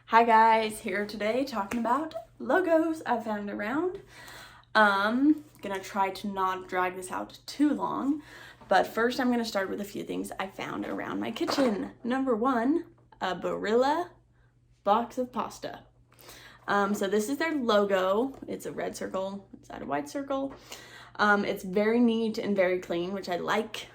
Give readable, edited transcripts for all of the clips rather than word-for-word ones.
Hi guys, here today talking about logos I found around. Gonna try to not drag this out too long, but first I'm gonna start with a few things I found around my kitchen. Number one, a Barilla box of pasta. So this is their logo. It's a red circle inside a white circle. It's very neat and very clean, which I like.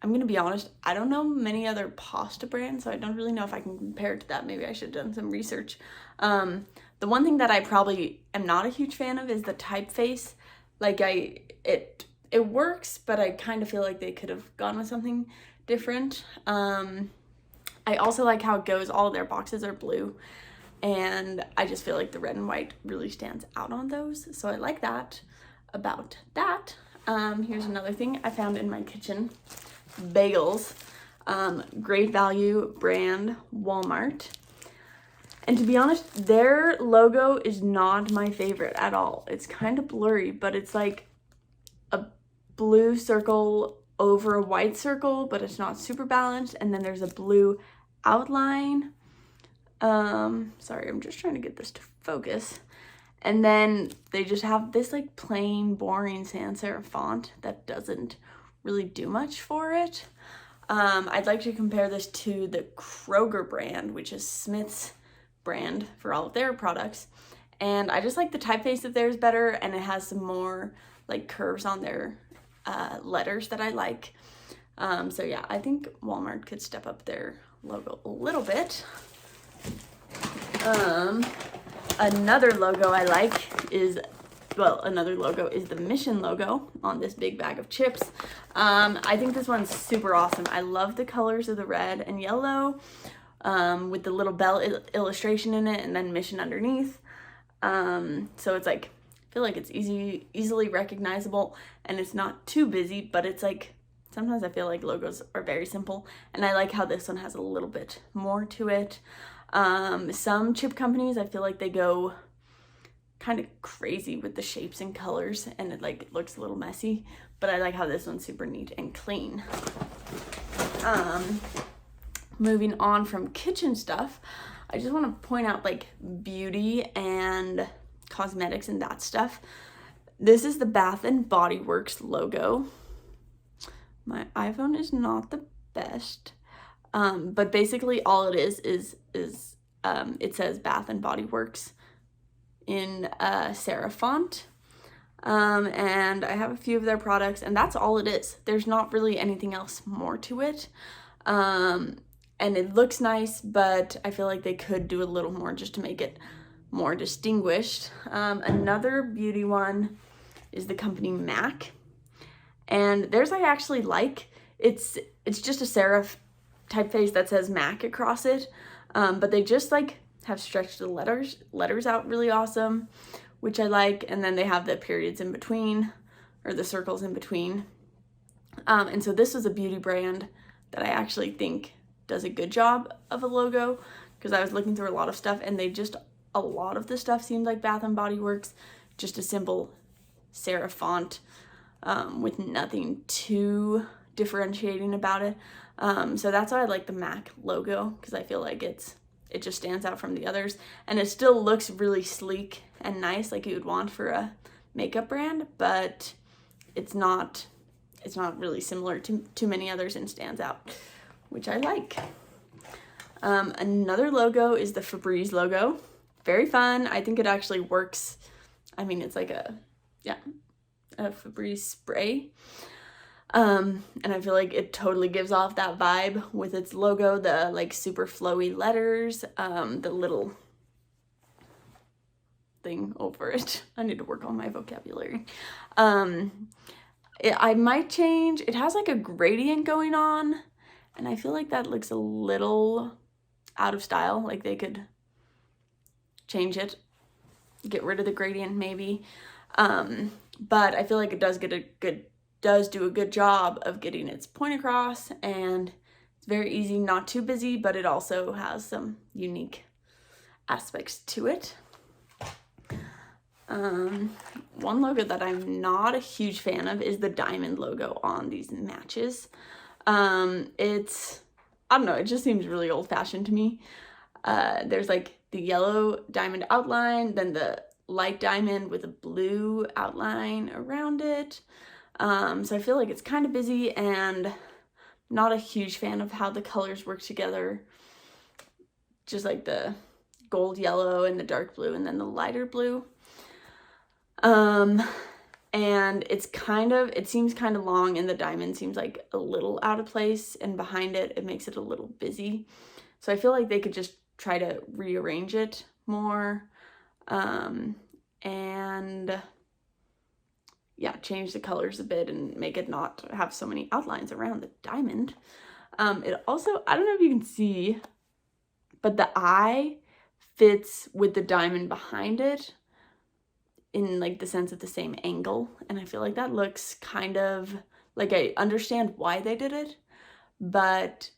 I'm gonna be honest, I don't know many other pasta brands, so I don't really know if I can compare it to that. Maybe I should have done some research. The one thing that I probably am not a huge fan of is the typeface. Like it works, but I kind of feel like they could have gone with something different. I also like how it goes. All their boxes are blue, and I just feel like the red and white really stands out on those. So I like that about that. Here's another thing I found in my kitchen. Bagels, Great Value brand, Walmart. And to be honest, their logo is not my favorite at all. It's kind of blurry, but it's like a blue circle over a white circle, but it's not super balanced. And then there's a blue outline. Sorry, I'm just trying to get this to focus. And then they just have this like plain, boring sans serif font that doesn't really do much for it. I'd like to compare this to the Kroger brand, which is Smith's brand for all of their products. And I just like the typeface of theirs better, and it has some more like curves on their letters that I like. So yeah, I think Walmart could step up their logo a little bit. Another logo I like is the Mission logo on this big bag of chips. I think this one's super awesome. I love the colors of the red and yellow with the little bell illustration in it and then Mission underneath. So it's like, I feel like it's easily recognizable, and it's not too busy, but it's like, sometimes I feel like logos are very simple, and I like how this one has a little bit more to it. Some chip companies, I feel like they go kind of crazy with the shapes and colors, and it looks a little messy, but I like how this one's super neat and clean. Moving on from kitchen stuff, I just want to point out like beauty and cosmetics and that stuff. This is the Bath and Body Works logo. My iPhone is not the best, but basically all it is it says Bath and Body Works in serif font, and I have a few of their products, and that's all it is. There's not really anything else more to it, and it looks nice, but I feel like they could do a little more just to make it more distinguished. Another beauty one is the company MAC, and theirs I actually like. It's just a serif typeface that says MAC across it, but they just like have stretched the letters out really awesome, which I like, and then they have the periods in between, or the circles in between. And so this was a beauty brand that I actually think does a good job of a logo, because I was looking through a lot of stuff, and a lot of the stuff seemed like Bath and Body Works, just a simple serif font with nothing too differentiating about it. So that's why I like the MAC logo, because I feel like it just stands out from the others, and it still looks really sleek and nice, like you would want for a makeup brand, but it's not really similar to too many others and stands out, which I like. Another logo is the Febreze logo. Very fun. I think it actually works. I mean, it's like a Febreze spray. And I feel like it totally gives off that vibe with its logo, the like super flowy letters, the little thing over it. I need to work on my vocabulary. I might change. It has like a gradient going on, and I feel like that looks a little out of style. Like they could change it, get rid of the gradient maybe. But I feel like it does do a good job of getting its point across, and it's very easy, not too busy, but it also has some unique aspects to it. One logo that I'm not a huge fan of is the diamond logo on these matches. I don't know, it just seems really old-fashioned to me. There's like the yellow diamond outline, then the light diamond with a blue outline around it. So I feel like it's kind of busy, and not a huge fan of how the colors work together. Just like the gold yellow and the dark blue and then the lighter blue. And it seems kind of long, and the diamond seems like a little out of place, and behind it makes it a little busy. So I feel like they could just try to rearrange it more, and yeah, change the colors a bit and make it not have so many outlines around the diamond. It also, I don't know if you can see, but the eye fits with the diamond behind it in like the sense of the same angle, and I feel like that looks kind of like, I understand why they did it, but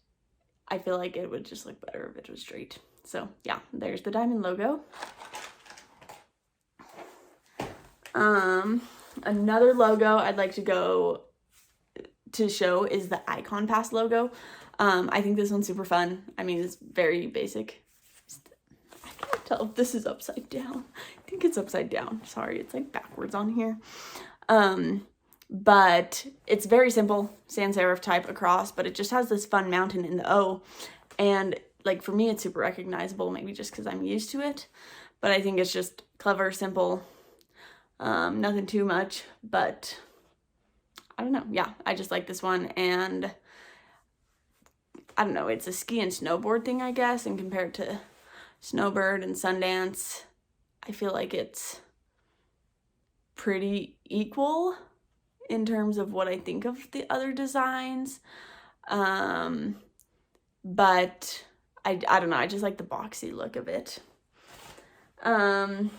I feel like it would just look better if it was straight. So yeah, there's the diamond logo. Another logo I'd like to show is the Icon Pass logo. I think this one's super fun. I mean, it's very basic. I can't tell if this is upside down. I think it's upside down. Sorry, it's like backwards on here. But it's very simple, sans serif type across, but it just has this fun mountain in the O. And like for me, it's super recognizable, maybe just because I'm used to it. But I think it's just clever, simple, nothing too much, but I don't know. Yeah, I just like this one, and I don't know, it's a ski and snowboard thing, I guess, and compared to Snowbird and Sundance, I feel like it's pretty equal in terms of what I think of the other designs. But I don't know, I just like the boxy look of it. Another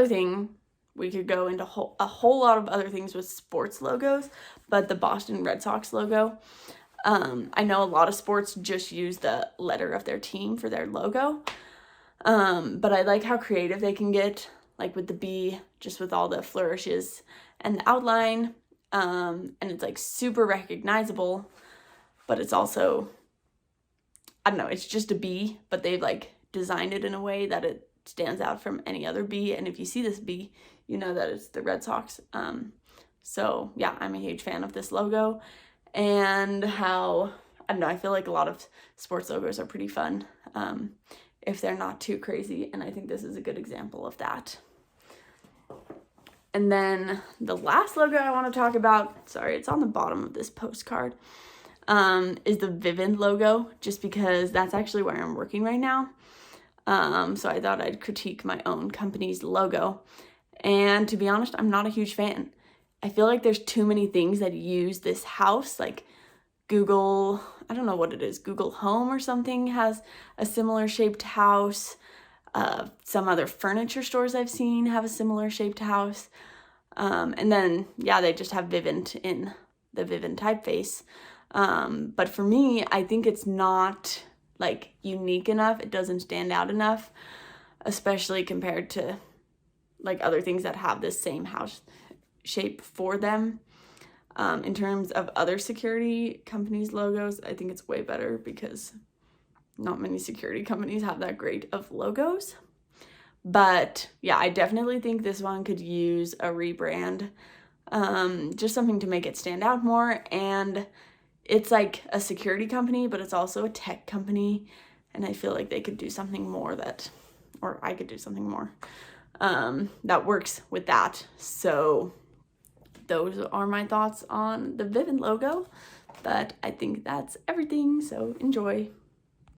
thing, we could go into a whole lot of other things with sports logos, but the Boston Red Sox logo, I know a lot of sports just use the letter of their team for their logo, but I like how creative they can get, like with the B, just with all the flourishes and the outline, and it's like super recognizable, but it's also, I don't know, it's just a B, but they've like designed it in a way that it stands out from any other B, and if you see this B, you know that it's the Red Sox. So yeah, I'm a huge fan of this logo, and how, I don't know, I feel like a lot of sports logos are pretty fun, if they're not too crazy, and I think this is a good example of that. And then the last logo I want to talk about, sorry, it's on the bottom of this postcard, is the Vivint logo, just because that's actually where I'm working right now. So I thought I'd critique my own company's logo. And to be honest, I'm not a huge fan. I feel like there's too many things that use this house, like Google, I don't know what it is, Google Home or something has a similar shaped house. Some other furniture stores I've seen have a similar shaped house. And then, yeah, they just have Vivint in the Vivint typeface. But for me, I think it's not like unique enough. It doesn't stand out enough, especially compared to like other things that have this same house shape for them. In terms of other security companies' logos, I think it's way better because not many security companies have that great of logos. But yeah, I definitely think this one could use a rebrand, just something to make it stand out more. And it's like a security company, but it's also a tech company, and I feel like they could do something more or I could do something more that works with that. So those are my thoughts on the Vivint logo, but I think that's everything, so enjoy.